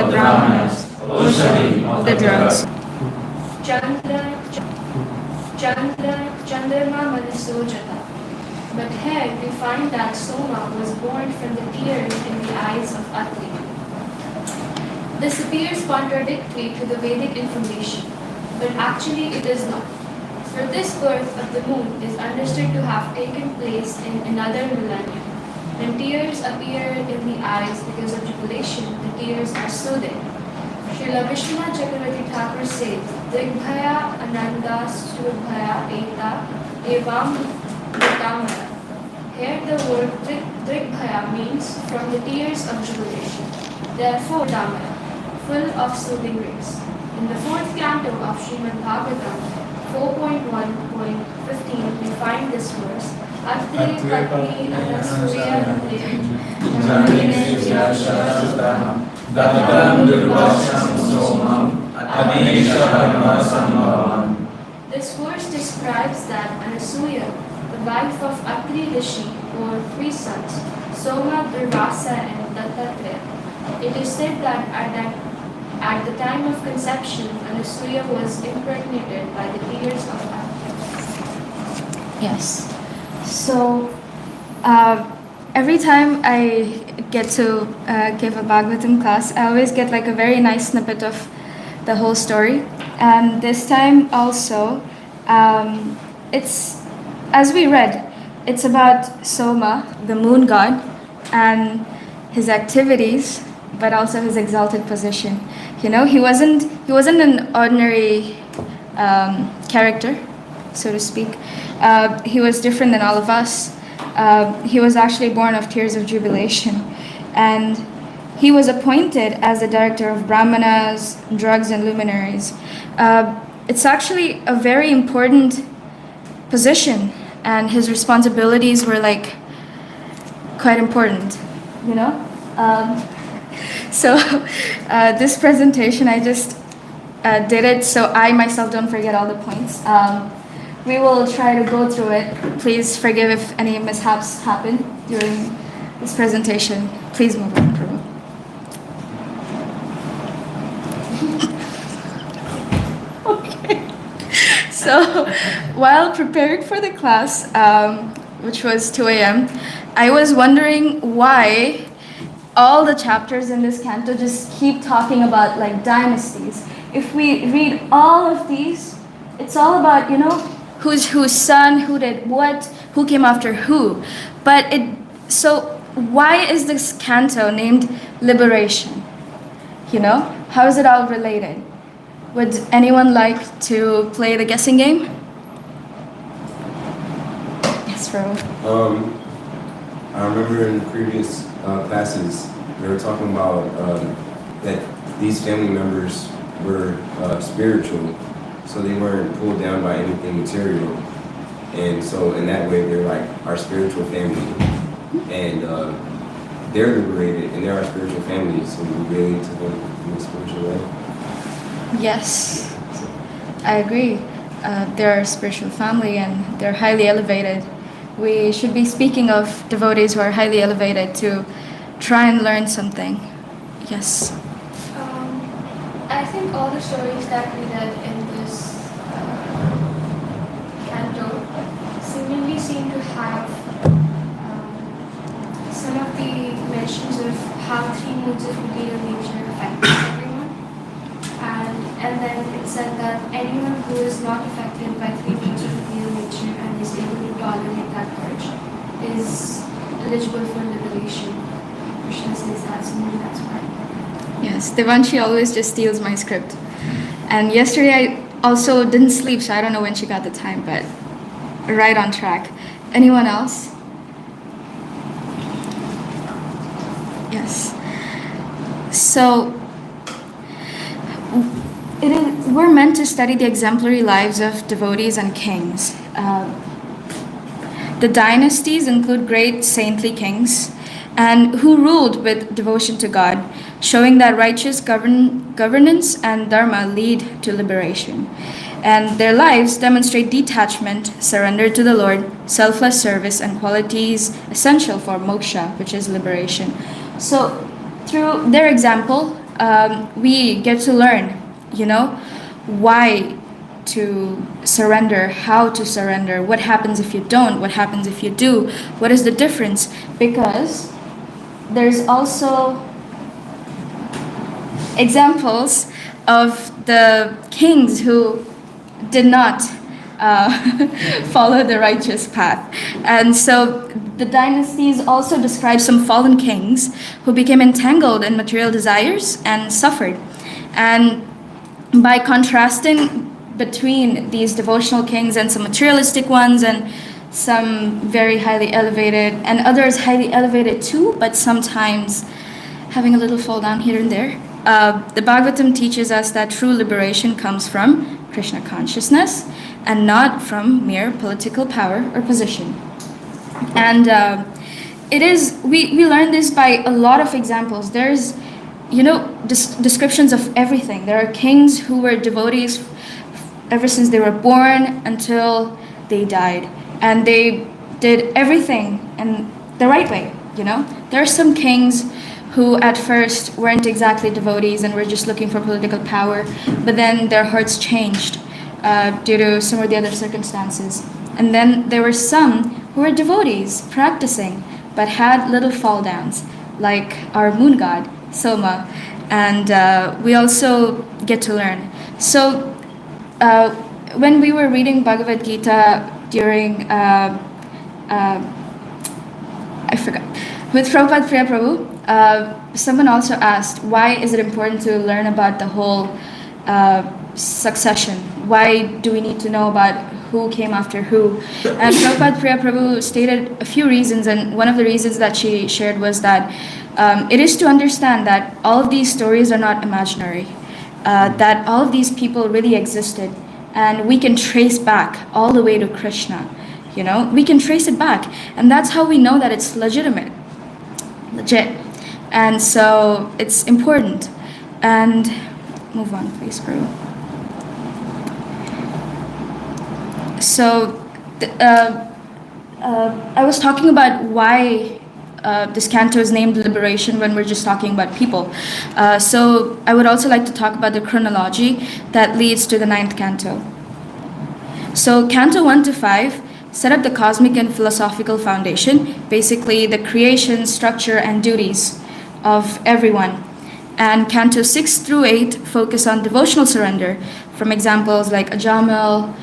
the brahmanas, Oshadi of the drugs. Chandrama Manisojata. But here we find that Soma was born from the tears in the eyes of Atri. This appears contradictory to the Vedic information, but actually it is not. For this birth of the moon is understood to have taken place in another millennium. When tears appear in the eyes because of jubilation, the tears are soothing. Srila Vishwanath Chakravarti Thakur says, Drigbhaya Ananda Subhaya Eta Evam Vitamaya. Here the word Drigbhaya means from the tears of jubilation. Therefore, Vitamaya, full of soothing rays. In the fourth canto of Srimad Bhagavatam, 4.1.15, we find this verse, Atre Patni Anasuya This verse describes that Anasuya, the wife of Atri Rishi, bore three sons, Soma, Durvasa, and Dattatreya. It is said that at the time of conception, Anasuya was impregnated by the tears of Atri. Yes. So, every time I get to give a Bhagavatam class, I always get like a very nice snippet of the whole story. And this time also, it's, as we read, it's about Soma, the moon god, and his activities, but also his exalted position. You know, he wasn't an ordinary character, so to speak. He was different than all of us. He was actually born of tears of jubilation. And he was appointed as the director of brahmanas, drugs, and luminaries. It's actually a very important position, and his responsibilities were like quite important, you know? So this presentation, I just did it so I myself don't forget all the points. We will try to go through it. Please forgive if any mishaps happen during this presentation. Please move on, Prabhu. Okay. So while preparing for the class, which was 2 a.m., I was wondering why all the chapters in this canto just keep talking about like dynasties. If we read all of these, it's all about, you know, who's whose son, who did what, who came after who. So why is this canto named Liberation? You know, how is it all related? Would anyone like to play the guessing game? Yes, Ro. I remember in previous classes, they were talking about that these family members were spiritual, so they weren't pulled down by anything material. And so in that way, they're like our spiritual family. And they're liberated, and they're our spiritual family, so we really need to go in a spiritual way. Yes, I agree. They're our spiritual family, and they're highly elevated. We should be speaking of devotees who are highly elevated to try and learn something. Yes. I think all the stories that we read in this canto seemingly seem to have some of the mentions of how three moods of material nature affect everyone. And then it said that anyone who is not affected by three moods of material nature and is able to tolerate that urge is eligible for liberation. Krishna says that, so maybe that's why. Yes, Devanshi always just steals my script. And yesterday I also didn't sleep, so I don't know when she got the time, but right on track. Anyone else? Yes. So, we're meant to study the exemplary lives of devotees and kings. The dynasties include great saintly kings and who ruled with devotion to God, showing that righteous governance and dharma lead to liberation. And their lives demonstrate detachment, surrender to the Lord, selfless service, and qualities essential for moksha, which is liberation. So through their example, we get to learn, why to surrender, how to surrender, what happens if you don't, what happens if you do, what is the difference? Because there's also examples of the kings who did not follow the righteous path. And so the dynasties also describe some fallen kings who became entangled in material desires and suffered. And by contrasting between these devotional kings and some materialistic ones and some very highly elevated and others highly elevated too, but sometimes having a little fall down here and there, the Bhagavatam teaches us that true liberation comes from Krishna consciousness and not from mere political power or position. And we learn this by a lot of examples. There's, descriptions of everything. There are kings who were devotees ever since they were born until they died. And they did everything in the right way, There are some kings who at first weren't exactly devotees and were just looking for political power, but then their hearts changed due to some or the other circumstances. And then there were some who were devotees, practicing, but had little fall downs, like our moon god, Soma. And we also get to learn. So when we were reading Bhagavad Gita during, I forgot, with Prabhupada Priya Prabhu, someone also asked, why is it important to learn about the whole succession? Why do we need to know about who came after who? And Prabhupada Priya Prabhu stated a few reasons, and one of the reasons that she shared was that it is to understand that all of these stories are not imaginary, that all of these people really existed, and we can trace back all the way to Krishna. We can trace it back, and that's how we know that it's legit. And so it's important. And move on, please, Guru. So I was talking about why this canto is named Liberation when we're just talking about people. So I would also like to talk about the chronology that leads to the 9th canto. So Canto 1 to 5 set up the cosmic and philosophical foundation, basically the creation, structure, and duties of everyone. And Canto 6 through 8 focus on devotional surrender, from examples like Ajamil,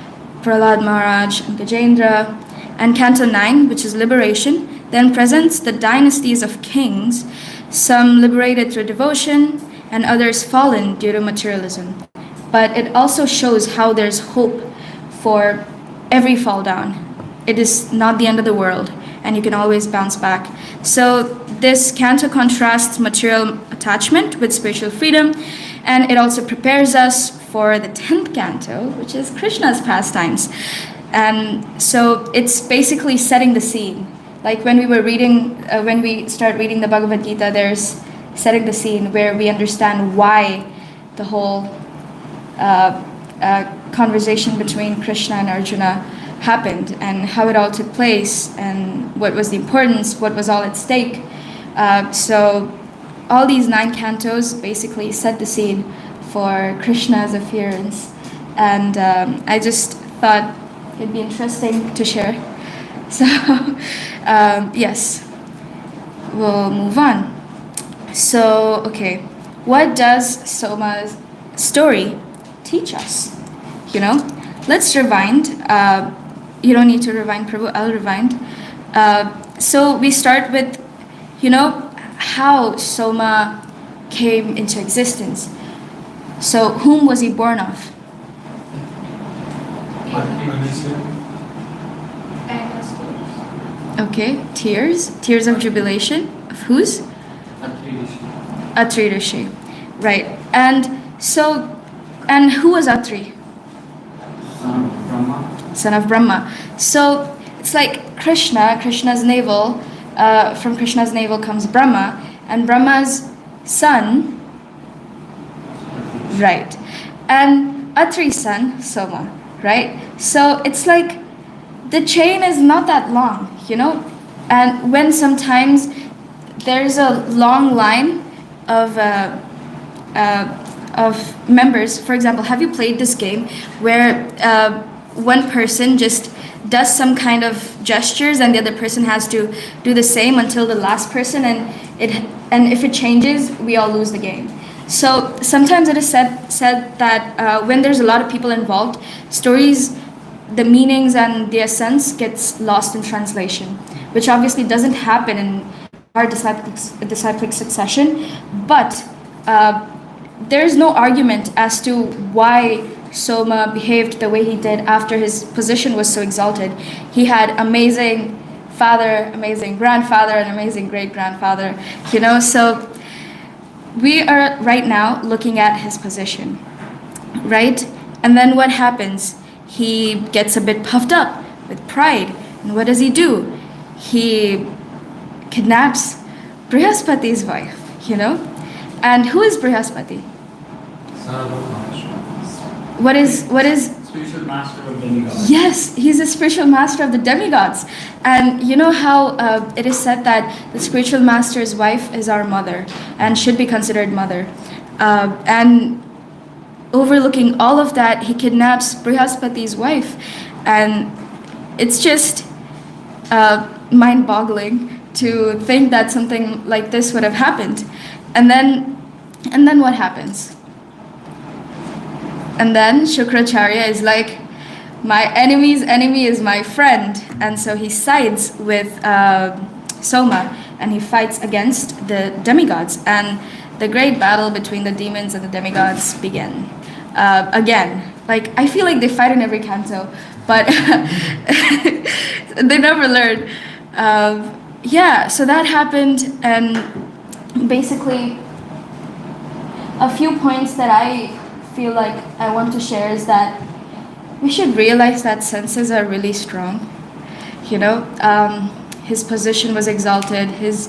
Prahlad Maharaj, and Gajendra. And Canto 9, which is liberation, then presents the dynasties of kings, some liberated through devotion, and others fallen due to materialism. But it also shows how there's hope for every fall down. It is not the end of the world, and you can always bounce back. So this canto contrasts material attachment with spiritual freedom, and it also prepares us for the 10th canto, which is Krishna's pastimes. And so it's basically setting the scene. Like when we start reading the Bhagavad Gita, there's setting the scene where we understand why the whole conversation between Krishna and Arjuna happened and how it all took place and what was the importance, what was all at stake. So all these 9 cantos basically set the scene for Krishna's appearance. And I just thought it'd be interesting to share. So yes, we'll move on. So, okay, what does Soma's story teach us? Let's rewind. You don't need to rewind, Prabhu, I'll rewind. So we start with, how Soma came into existence. So whom was he born of? Okay, tears of jubilation. Of whose? Atri Rishi. Right. And who was Atri? Son of Brahma. So it's like Krishna's navel, from Krishna's navel comes Brahma, and Brahma's son, right, and Atri's son, Soma, right? So it's like the chain is not that long, and when sometimes there's a long line of members. For example, have you played this game where one person just does some kind of gestures and the other person has to do the same until the last person, and if it changes, we all lose the game. So sometimes it is said that when there's a lot of people involved, stories, the meanings and the essence gets lost in translation, which obviously doesn't happen in our disciplic succession. But there is no argument as to why Soma behaved the way he did after his position was so exalted. He had amazing father, amazing grandfather, and amazing great-grandfather, so we are right now looking at his position, right? And then what happens? He gets a bit puffed up with pride. And what does he do? He kidnaps Brihaspati's wife, And who is Brihaspati? What is spiritual master of demigods? Yes, he's a spiritual master of the demigods. And you know how it is said that the spiritual master's wife is our mother and should be considered mother. And overlooking all of that, he kidnaps Brihaspati's wife. And it's just mind-boggling to think that something like this would have happened. And then what happens? And then Shukracharya is like, my enemy's enemy is my friend. And so he sides with Soma and he fights against the demigods. And the great battle between the demons and the demigods begin. Again, I feel like they fight in every canto, but they never learn. So that happened, and basically a few points that I feel like I want to share is that we should realize that senses are really strong. His position was exalted, his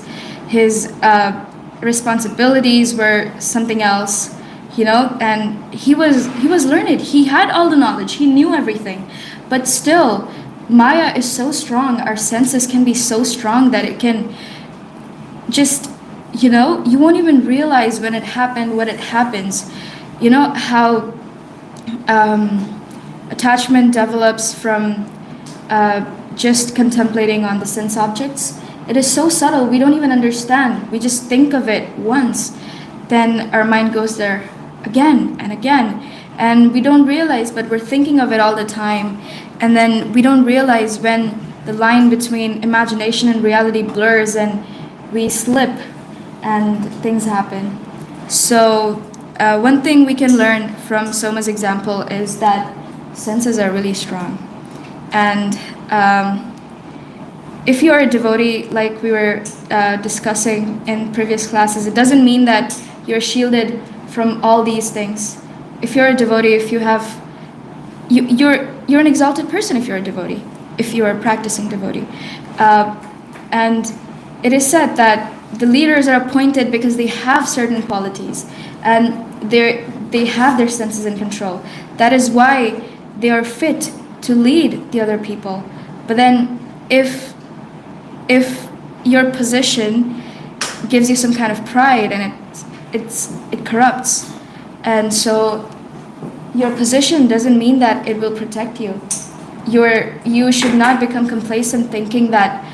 responsibilities were something else, and he was learned. He had all the knowledge, he knew everything, but still Maya is so strong, our senses can be so strong that it can just, you won't even realize when it happened, what it happens. How attachment develops from just contemplating on the sense objects. It is so subtle, we don't even understand. We just think of it once, then our mind goes there again and again. And we don't realize, but we're thinking of it all the time. And then we don't realize when the line between imagination and reality blurs and we slip and things happen. So one thing we can learn from Soma's example is that senses are really strong. And if you are a devotee, like we were discussing in previous classes, it doesn't mean that you're shielded from all these things. If you're a devotee, if you have, you're an exalted person if you're a devotee, if you're a practicing devotee. And it is said that the leaders are appointed because they have certain qualities and they have their senses in control. That is why they are fit to lead the other people. But then if your position gives you some kind of pride and it corrupts, and so your position doesn't mean that it will protect you. You should not become complacent thinking that,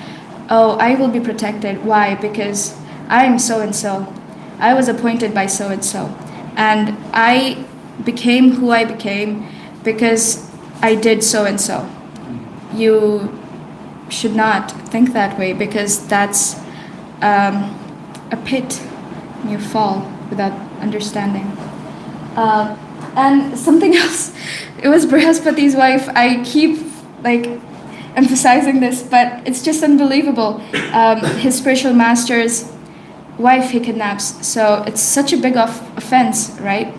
oh, I will be protected. Why? Because I am so and so. I was appointed by so and so. And I became who I became because I did so and so. You should not think that way, because that's a pit. You fall without understanding. And something else, it was Brihaspati's wife. I keep emphasizing this, but it's just unbelievable. His spiritual master's wife he kidnaps, so it's such a big offense, right?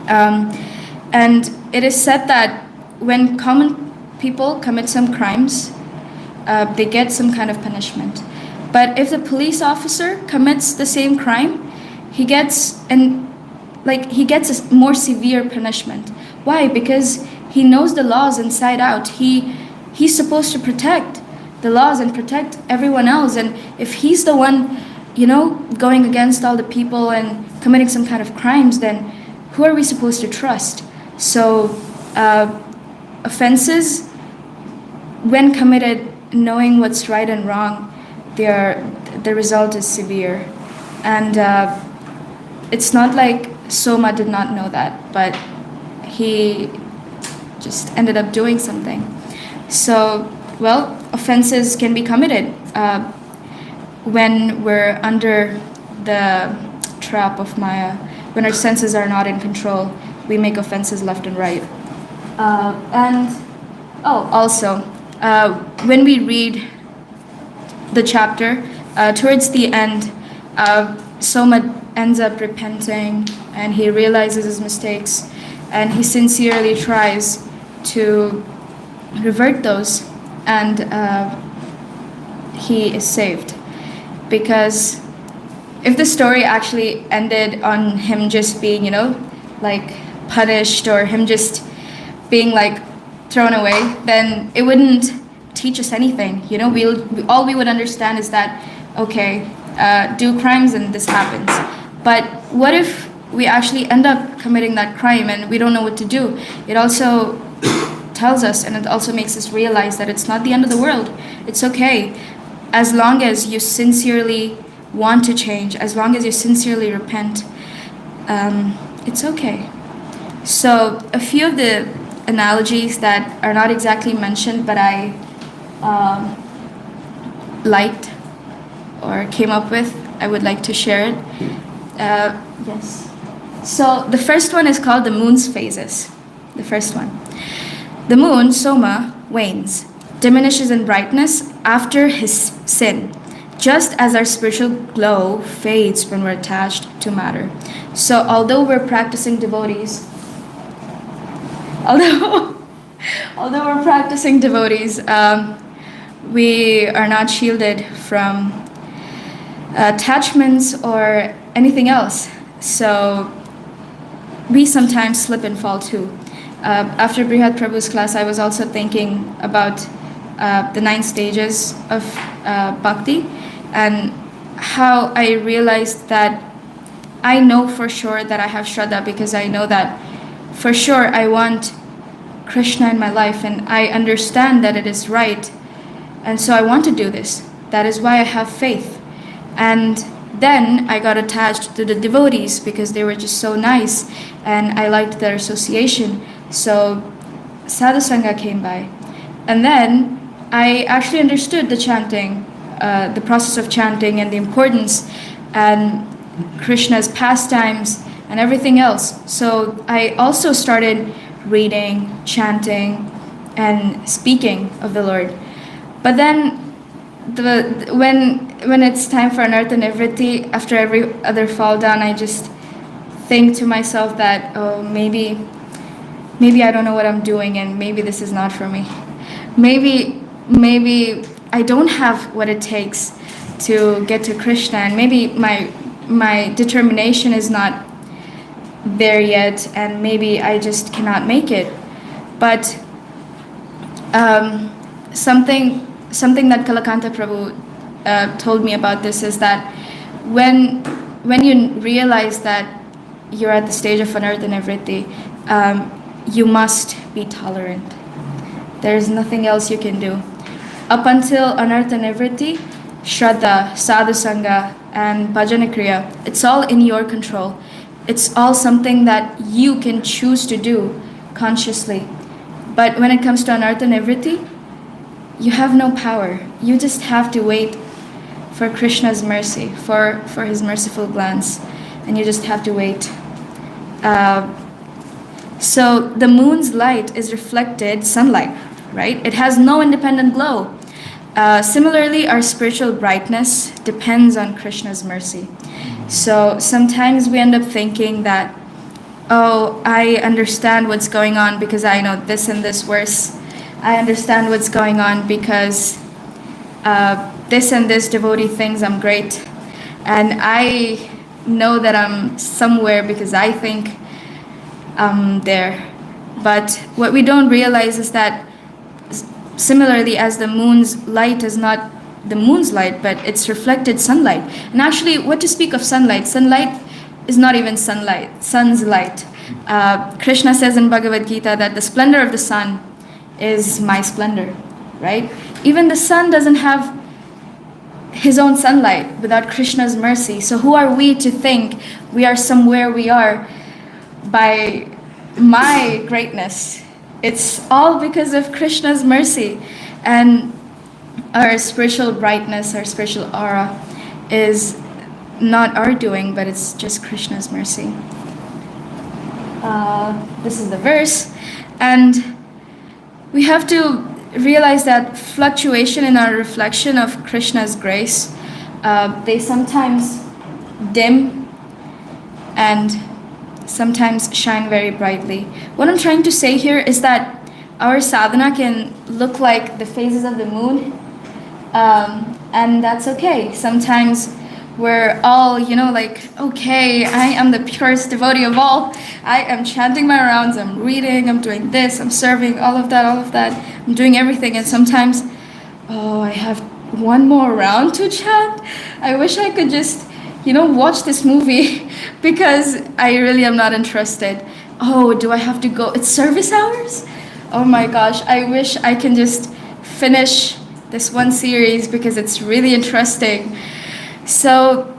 And it is said that when common people commit some crimes, they get some kind of punishment. But if the police officer commits the same crime, he gets a more severe punishment. Why? Because he knows the laws inside out. He's supposed to protect the laws and protect everyone else. And if he's the one, going against all the people and committing some kind of crimes, then who are we supposed to trust? So offenses, when committed knowing what's right and wrong, the result is severe. And it's not like Soma did not know that, but he just ended up doing something. So, well, offenses can be committed when we're under the trap of Maya, when our senses are not in control. We make offenses left and right. Also, when we read the chapter, towards the end, Soma ends up repenting and he realizes his mistakes and he sincerely tries to revert those, and he is saved. Because if the story actually ended on him just being, like punished, or him just being like thrown away, then it wouldn't teach us anything. All we would understand is that, okay, do crimes and this happens. But what if we actually end up committing that crime and we don't know what to do? It also tells us, and it also makes us realize that it's not the end of the world. It's okay. As long as you sincerely want to change, as long as you sincerely repent, it's okay. So a few of the analogies that are not exactly mentioned, but I liked or came up with, I would like to share it. Yes. So the first one is called the moon's phases. The first one. The moon, Soma, wanes, diminishes in brightness after his sin, just as our spiritual glow fades when we're attached to matter. So although we're practicing devotees, we are not shielded from attachments or anything else. So we sometimes slip and fall too. After Brihat Prabhu's class, I was also thinking about the 9 stages of bhakti, and how I realized that I know for sure that I have Shraddha, because I know that for sure I want Krishna in my life, and I understand that it is right, and so I want to do this. That is why I have faith. And then I got attached to the devotees because they were just so nice and I liked their association. So Sadhu Sangha came by. And then I actually understood the chanting, the process of chanting and the importance and Krishna's pastimes and everything else. So I also started reading, chanting, and speaking of the Lord. But then when it's time for anartha nivritti, after every other fall down, I just think to myself that, oh, maybe I don't know what I'm doing, and maybe this is not for me. Maybe I don't have what it takes to get to Krishna, and maybe my determination is not there yet, and maybe I just cannot make it. But something that Kalakanta Prabhu told me about this is that when you realize that you're at the stage of anartha nivritti, you must be tolerant. There's nothing else you can do. Up until anartha nivritti, Shraddha, Sadhu Sangha, and Bhajana Kriya, it's all in your control. It's all something that you can choose to do consciously. But when it comes to anartha nivritti, you have no power. You just have to wait for Krishna's mercy, for his merciful glance, and you just have to wait. So the moon's light is reflected sunlight, right? It has no independent glow. Similarly, our spiritual brightness depends on Krishna's mercy. So sometimes we end up thinking that, oh, I understand what's going on because I know this and this verse. I understand what's going on because this and this devotee thinks I'm great. And I know that I'm somewhere because I think I'm there. But what we don't realize is that similarly as the moon's light is not the moon's light, but it's reflected sunlight. And actually, what to speak of sunlight? Sunlight is not even sun's light. Krishna says in Bhagavad Gita that the splendor of the sun is my splendor, right? Even the sun doesn't have his own sunlight without Krishna's mercy. So who are we to think we are somewhere we are by my greatness? It's all because of Krishna's mercy. And our spiritual brightness, our spiritual aura is not our doing, but it's just Krishna's mercy. This is the verse. And we have to realize that fluctuation in our reflection of Krishna's grace, they sometimes dim and sometimes shine very brightly. What I'm trying to say here is that our sadhana can look like the phases of the moon, and that's okay. Sometimes we're all, like, okay, I am the purest devotee of all. I am chanting my rounds, I'm reading, I'm doing this, I'm serving, all of that. I'm doing everything. And sometimes, I have one more round to chant. I wish I could just, watch this movie because I really am not interested. Oh, do I have to go? It's service hours? Oh my gosh, I wish I can just finish this one series because it's really interesting. So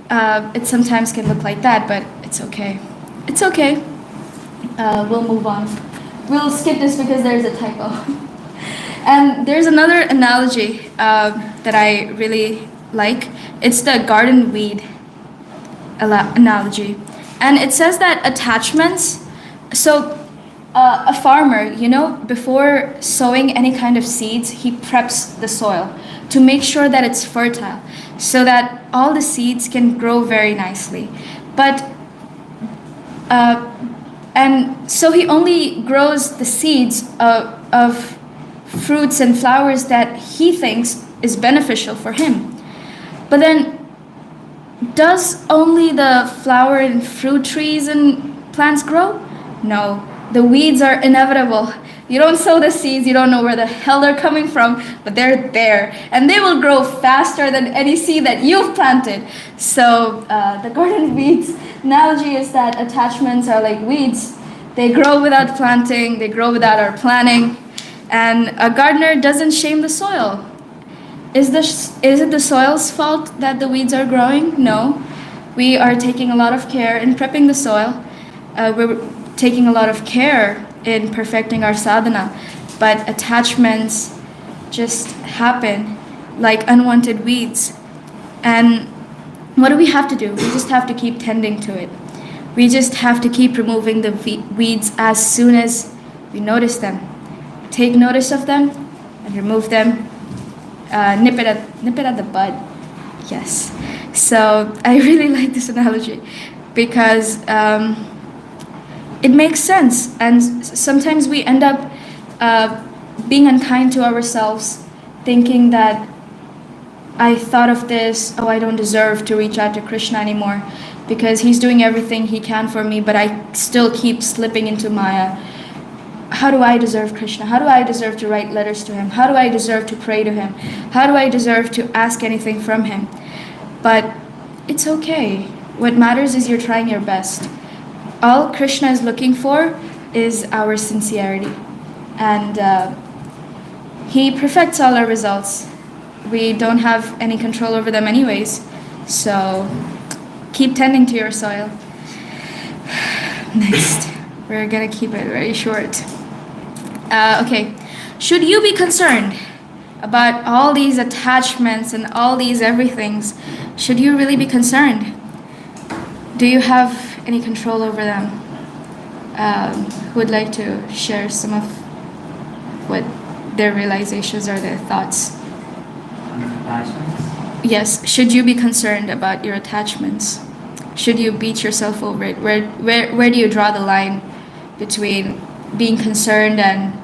it sometimes can look like that, but it's okay. It's okay. We'll move on. We'll skip this because there's a typo. And there's another analogy that I really like. It's the garden weed analogy. And it says that attachments, so a farmer, before sowing any kind of seeds, he preps the soil to make sure that it's fertile, so that all the seeds can grow very nicely. But and so he only grows the seeds of fruits and flowers that he thinks is beneficial for him. But then, does only the flower and fruit trees and plants grow? No, the weeds are inevitable. You don't sow the seeds, you don't know where the hell they're coming from, but they're there. And they will grow faster than any seed that you've planted. So the garden weeds analogy is that attachments are like weeds. They grow without planting, they grow without our planning. And a gardener doesn't shame the soil. Is it the soil's fault that the weeds are growing? No. We are taking a lot of care in prepping the soil. We're taking a lot of care in perfecting our sadhana. But attachments just happen like unwanted weeds. And what do we have to do? We just have to keep tending to it. We just have to keep removing the weeds as soon as we notice them. Take notice of them and remove them. Nip it at the bud. Yes. So I really like this analogy because it makes sense. And sometimes we end up being unkind to ourselves, thinking that I thought of this, I don't deserve to reach out to Krishna anymore because he's doing everything he can for me, but I still keep slipping into Maya. How do I deserve Krishna? How do I deserve to write letters to him? How do I deserve to pray to him? How do I deserve to ask anything from him? But it's okay. What matters is you're trying your best. All Krishna is looking for is our sincerity. And he perfects all our results. We don't have any control over them anyways. So keep tending to your soil. Next. We're gonna keep it very short. Okay. Should you be concerned about all these attachments and all these everythings? Should you really be concerned? Do you have any control over them? Who would like to share some of what their realizations or their thoughts? Attachments? Yes. Should you be concerned about your attachments? Should you beat yourself over it? Where do you draw the line between being concerned and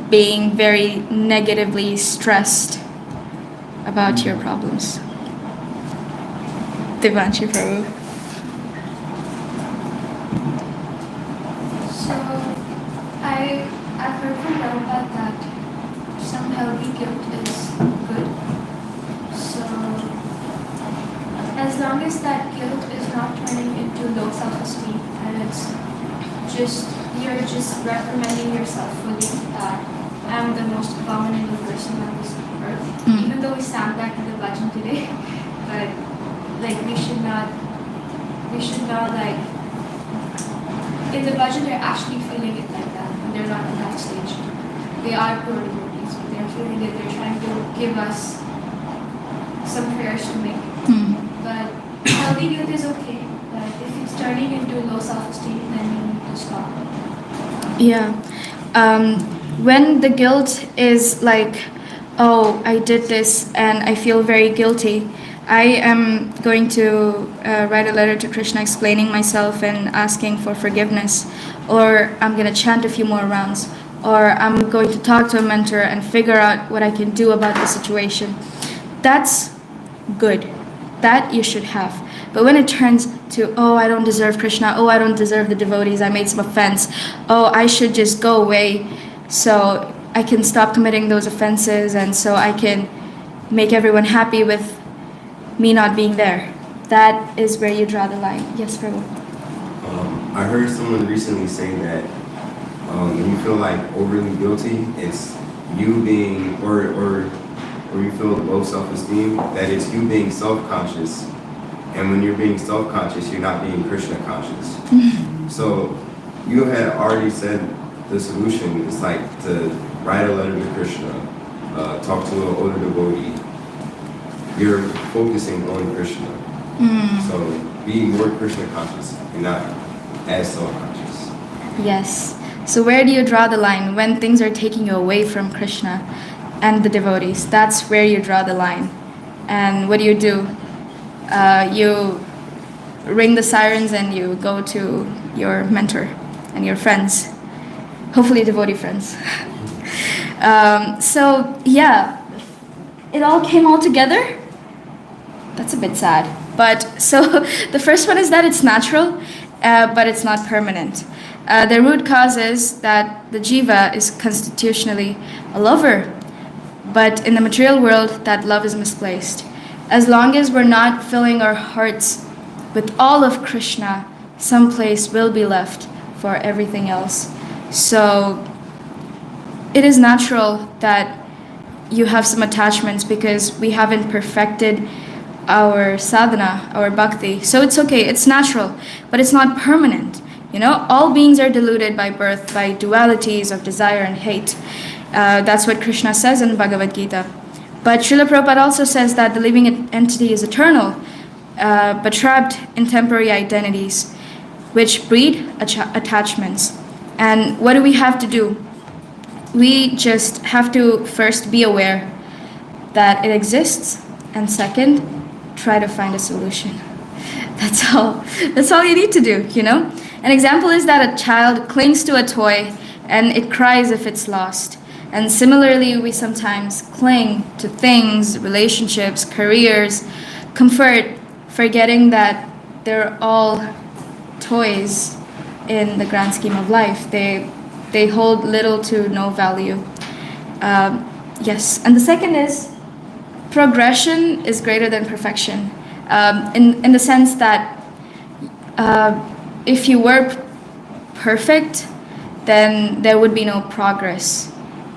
being very negatively stressed about your problems? Devanshi Prabhu. So, I've heard from Prabhupada that some healthy guilt is good. So, as long as that guilt is not turning into low self-esteem, and it's just, you're just reprimanding yourself fully that I'm the most abominable person on this earth. Even though we sang that in the bhajan today, but like we should not like, in the bhajan they're actually feeling it like that, and they're not at that stage. They are pure devotees, but they're feeling it, they're trying to give us some prayers to make. But healthy guilt is okay, but if it's turning into low self-esteem, then you need to stop. Yeah. When the guilt is like, oh, I did this and I feel very guilty, I am going to write a letter to Krishna explaining myself and asking for forgiveness, or I'm going to chant a few more rounds, or I'm going to talk to a mentor and figure out what I can do about the situation. That's good. That you should have. But when it turns to, oh, I don't deserve Krishna, oh, I don't deserve the devotees, I made some offense, oh, I should just go away so I can stop committing those offenses and so I can make everyone happy with me not being there. That is where you draw the line. Yes, Prabhu. I heard someone recently say that when you feel like overly guilty, it's you being, or you feel low self-esteem, that it's you being self-conscious. And when you're being self-conscious, you're not being Krishna-conscious. So you had already said the solution is like to write a letter to Krishna, talk to an older devotee. You're focusing on Krishna. So be more Krishna-conscious and not as self-conscious. Yes. So where do you draw the line when things are taking you away from Krishna and the devotees? That's where you draw the line. And what do? You ring the sirens and you go to your mentor and your friends, hopefully devotee friends. So yeah, it all came all together. That's a bit sad. But so the first one is that it's natural, but it's not permanent. The root cause is that the jiva is constitutionally a lover, but in the material world, that love is misplaced. As long as we're not filling our hearts with all of Krishna, some place will be left for everything else. So it is natural that you have some attachments because we haven't perfected our sadhana, our bhakti. So it's okay, it's natural, but it's not permanent. You know, all beings are deluded by birth, by dualities of desire and hate. That's what Krishna says in Bhagavad Gita. But Srila Prabhupada also says that the living entity is eternal, but trapped in temporary identities, which breed attachments. And what do we have to do? We just have to first be aware that it exists, and second, try to find a solution. That's all. That's all you need to do, you know? An example is that a child clings to a toy and it cries if it's lost. And similarly, we sometimes cling to things, relationships, careers, comfort, forgetting that they're all toys in the grand scheme of life. They hold little to no value. Yes, and the second is progression is greater than perfection. In the sense that if you were perfect, then there would be no progress.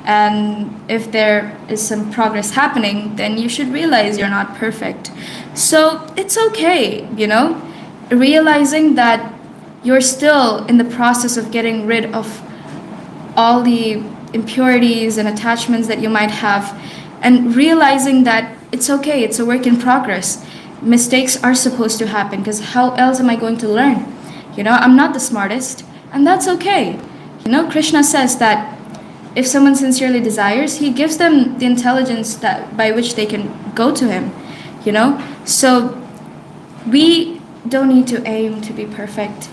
And if there is some progress happening, then you should realize you're not perfect. So it's okay, you know, realizing that you're still in the process of getting rid of all the impurities and attachments that you might have, and realizing that it's okay, it's a work in progress. Mistakes are supposed to happen, because how else am I going to learn? You know, I'm not the smartest, and that's okay. You know, Krishna says that if someone sincerely desires, he gives them the intelligence that by which they can go to him, you know? So we don't need to aim to be perfect.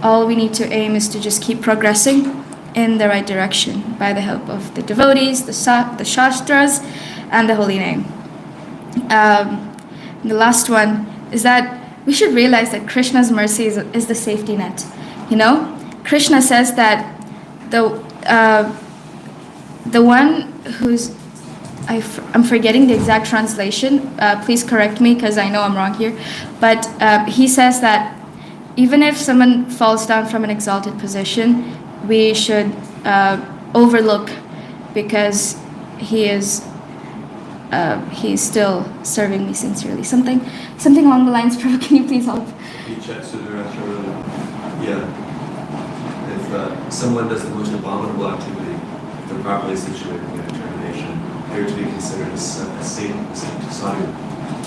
All we need to aim is to just keep progressing in the right direction by the help of the devotees, the shastras, and the holy name. The last one is that we should realize that Krishna's mercy is the safety net. You know, Krishna says that the one who's I'm forgetting the exact translation. Please correct me because I know I'm wrong here. But he says that even if someone falls down from an exalted position, we should overlook because he's still serving me sincerely. Something along the lines. Prabhu, can you please help? Yeah. If someone does the most abominable activity, if they're properly situated in their determination, they're to be considered a sadhu.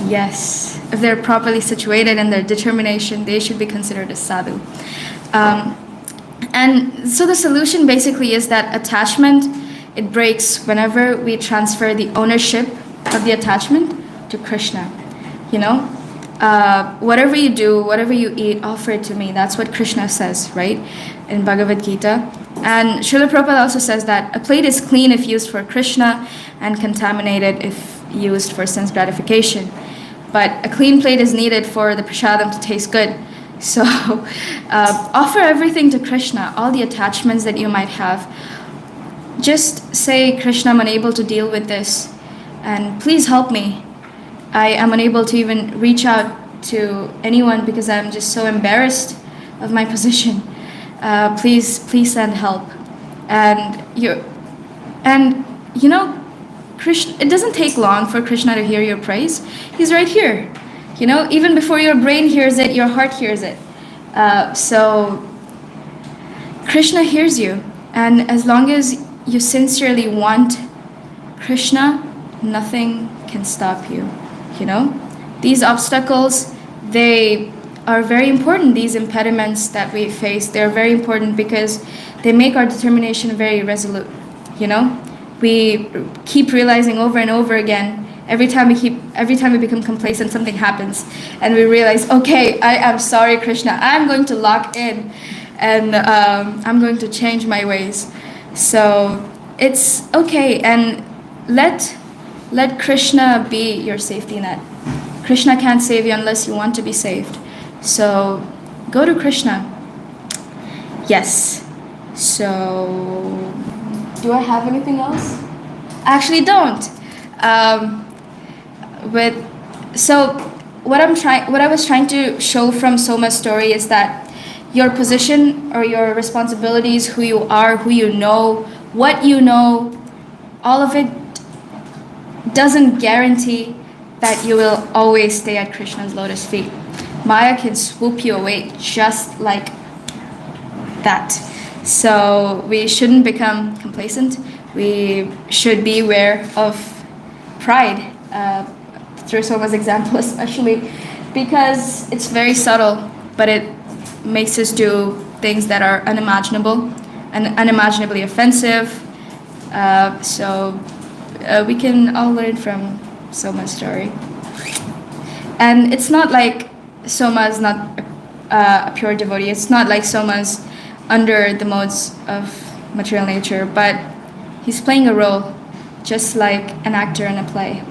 Yes, if they're properly situated in their determination, they should be considered a sadhu. And so the solution basically is that attachment, it breaks whenever we transfer the ownership of the attachment to Krishna. You know, whatever you do, whatever you eat, offer it to me. That's what Krishna says, right, in Bhagavad Gita. And Srila Prabhupada also says that a plate is clean if used for Krishna and contaminated if used for sense gratification. But a clean plate is needed for the prasadam to taste good. So offer everything to Krishna, all the attachments that you might have. Just say, Krishna, I'm unable to deal with this, and please help me. I am unable to even reach out to anyone because I'm just so embarrassed of my position. Please send help. And you know, Krishna, it doesn't take long for Krishna to hear your praise. He's right here. You know, even before your brain hears it, your heart hears it. So Krishna hears you. And as long as you sincerely want Krishna, nothing can stop you. You know, these obstacles, they are very important. These impediments that we face, they're very important because they make our determination very resolute. You know, we keep realizing over and over again. Every time we become complacent, something happens, and we realize, okay, I am sorry, Krishna. I'm going to lock in, and I'm going to change my ways. So it's okay, and let Krishna be your safety net. Krishna can't save you unless you want to be saved. So go to Krishna. Yes. So do I have anything else? Actually, don't. What I was trying to show from Soma's story is that your position or your responsibilities, who you are, who you know, what you know, all of it doesn't guarantee that you will always stay at Krishna's lotus feet. Maya can swoop you away just like that. So we shouldn't become complacent. We should be aware of pride, through Soma's example especially, because it's very subtle, but it makes us do things that are unimaginable and unimaginably offensive. So we can all learn from Soma's story. And it's not like Soma is not a pure devotee. It's not like Soma's under the modes of material nature, but he's playing a role just like an actor in a play.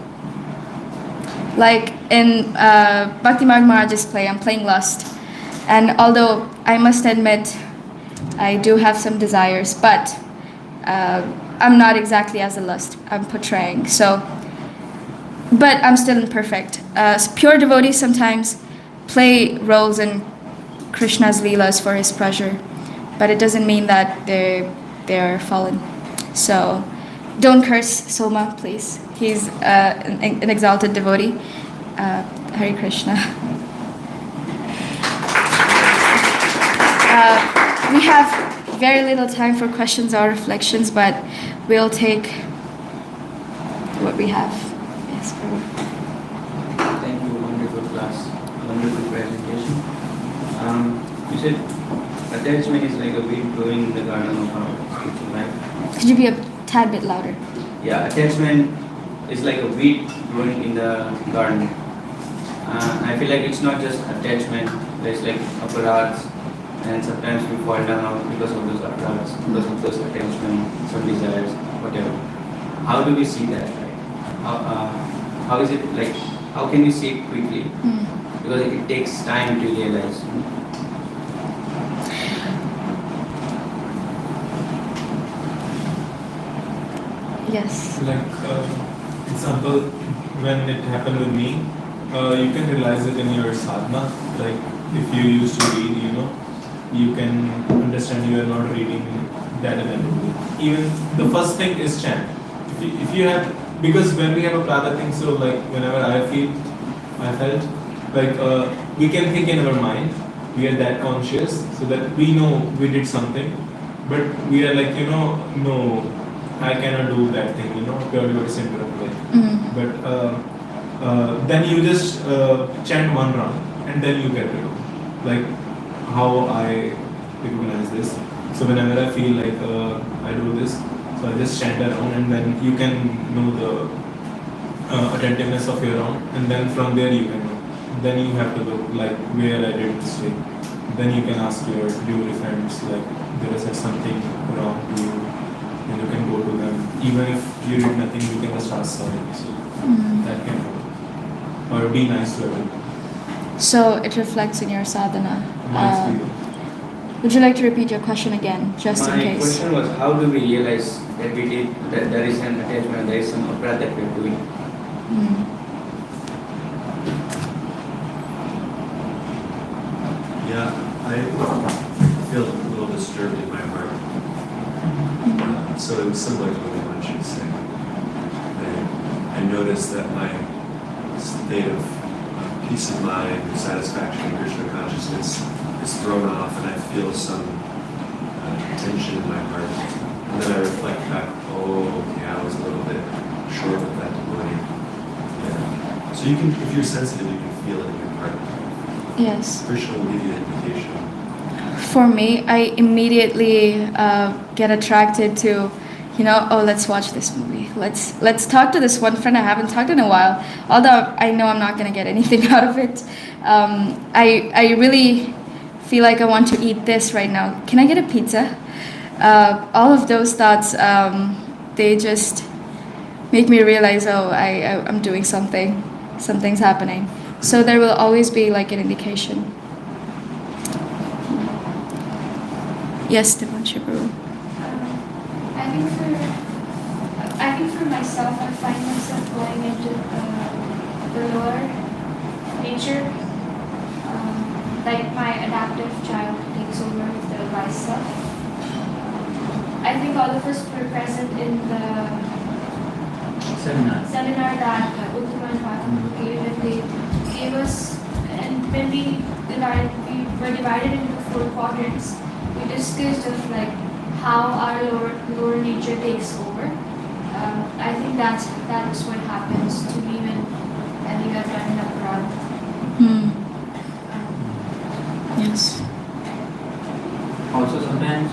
Like in Bhakti Marg Maharaj's play, I'm playing lust. And although I must admit, I do have some desires, but I'm not exactly as a lust I'm portraying. So, but I'm still imperfect. Pure devotees sometimes play roles in Krishna's leelas for his pleasure, but it doesn't mean that they're fallen. So, don't curse Soma, please. He's an exalted devotee. Hare Krishna. We have very little time for questions or reflections, but we'll take what we have. Yes, Prabhu. Thank you, wonderful class, wonderful presentation. You said attachment is like a weed growing in the garden of our spiritual life. Could you be a tad bit louder? Yeah, attachment is like a weed growing in the garden. I feel like it's not just attachment, there's like aparads, and sometimes we fall down because of those aparads, because of those attachment, some desires, whatever. How do we see that? Right? How is it like, how can we see it quickly? Because it takes time to realize. Yes. Like example, when it happened with me, you can realize it in your sadhana. Like if you used to read, you can understand you are not reading that attentively. Even the first thing is chant. If you have, because when we have a prada thing, so like whenever I felt like we can think in our mind, we are that conscious, so that we know we did something, but we are like, no, I cannot do that thing, purely very simple way. But then you just chant one round, and then you get to know, like how I recognize this. So whenever I feel like I do this, so I just chant around, and then you can know the attentiveness of your own, and then from there you can know. Then you have to look like where I did mistake. Then you can ask your devolee friends, like there is something wrong to you, and you can go to them. Even if you did nothing, you can just ask sorry. So that can help. Or be nice to everyone. So it reflects in your sadhana. My experience. Would you like to repeat your question again, just in My case? question was, how do we realize that that there is an attachment, there is some aparat that we're doing? Yeah, I feel a little disturbed in my heart. So it was similar to what the mentioned saying. I noticed that my state of peace of mind, satisfaction in Krishna consciousness is thrown off, and I feel some tension in my heart. And then I reflect back, okay, I was a little bit short with that devoting. Yeah. So you can, if you're sensitive, you can feel it in your heart. Yes. Krishna will give you an indication. For me, I immediately get attracted to, let's watch this movie. Let's talk to this one friend I haven't talked to in a while. Although I know I'm not gonna get anything out of it. I really feel like I want to eat this right now. Can I get a pizza? All of those thoughts, they just make me realize, I'm doing something. Something's happening. So there will always be like an indication. Yes, Devanshu Guru. I think for myself, I find myself going into the lower nature. Like my adaptive child takes over the wise self. I think all of us were present in the seminar that Uttama and Bhaktin gave, and they gave us, and when we were divided into 4 quadrants, we discussed of like how our lower nature takes over. I think that is what happens to me when we got running up around. Yes. Also, sometimes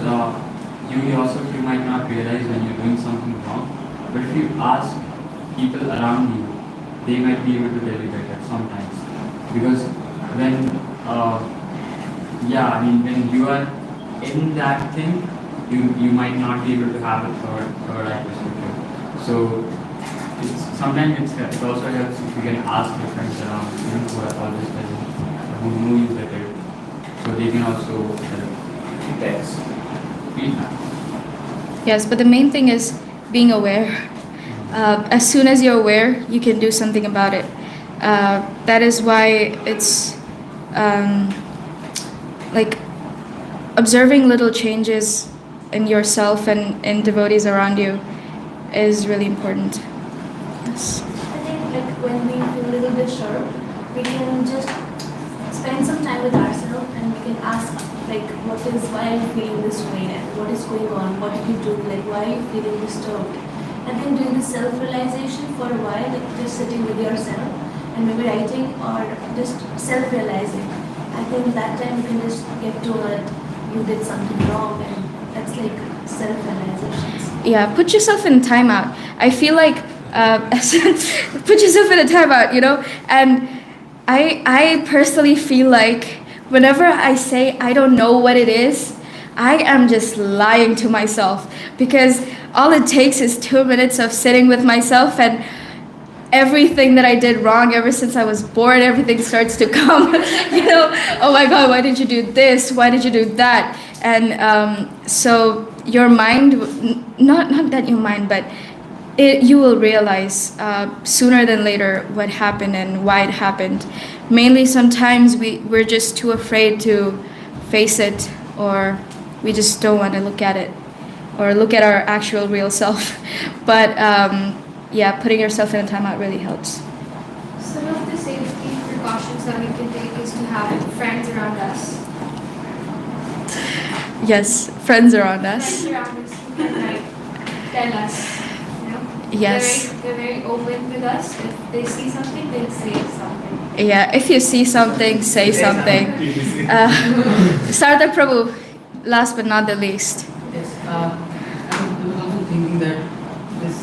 you yourself you might not realize when you're doing something wrong, but if you ask people around you, they might be able to tell you better sometimes. Because when when you are in that thing, you might not be able to have a third eye perspective. So it also helps if you can ask your friends around, who are always present, who know you better, so they can also help. That's feedback. Yes, but the main thing is being aware. As soon as you're aware, you can do something about it. That is why it's like observing little changes in yourself and in devotees around you is really important. Yes. I think like when we feel a little bit sure, we can just spend some time with ourselves and we can ask like why are you feeling this way and what is going on, what did you do, like why are you feeling disturbed? And then doing the self-realization for a while, like just sitting with yourself and maybe writing or just self-realizing. I think that time you can just get to it, you did something wrong, and that's like self-realizations. Yeah, put yourself in timeout. I feel like put yourself in a timeout, and I personally feel like whenever I say I don't know what it is, I am just lying to myself, because all it takes is 2 minutes of sitting with myself, and everything that I did wrong ever since I was born, everything starts to come. Oh my God, why did you do this? Why did you do that? And so your mind, not that your mind, but you will realize sooner than later what happened and why it happened. Mainly, sometimes we're just too afraid to face it, or we just don't want to look at it or look at our actual real self. But yeah, putting yourself in a timeout really helps. Some of the safety precautions that we can take is to have friends around us. Yes, friends around us. Friends around us who can like tell us, you know. Yes. They're very open with us. If they see something, they'll say something. Yeah, if you see something, say something. Sarthak Prabhu, last but not the least. Yes, I was also thinking that this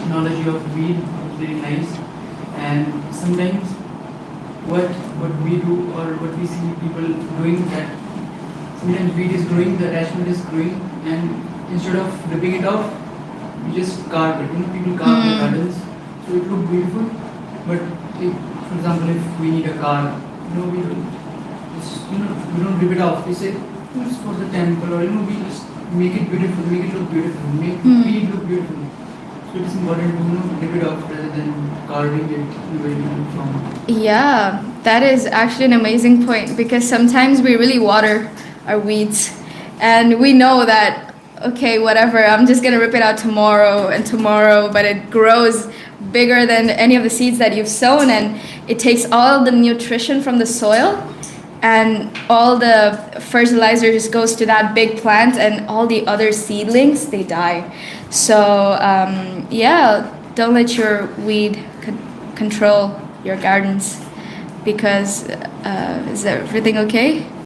knowledge of weed is very nice, and sometimes what we do or what we see people doing, that sometimes weed is growing, the attachment is growing, and instead of ripping it off, we just carve it. You know, people carve the gardens, so it looks beautiful. But if, for example, if we need a car, you know, we don't just, you know, we don't rip it off. We say it's for the temple, or you know, we just make it beautiful, make it look beautiful, make weed look beautiful. So it's important to, you know, rip it off rather than carving it in a very different form. Yeah, that is actually an amazing point, because sometimes we really water our weeds and we know that, okay, whatever, I'm just gonna rip it out tomorrow and tomorrow, but it grows bigger than any of the seeds that you've sown, and it takes all the nutrition from the soil and all the fertilizer just goes to that big plant, and all the other seedlings, they die. So yeah, don't let your weed control your gardens, because is everything okay?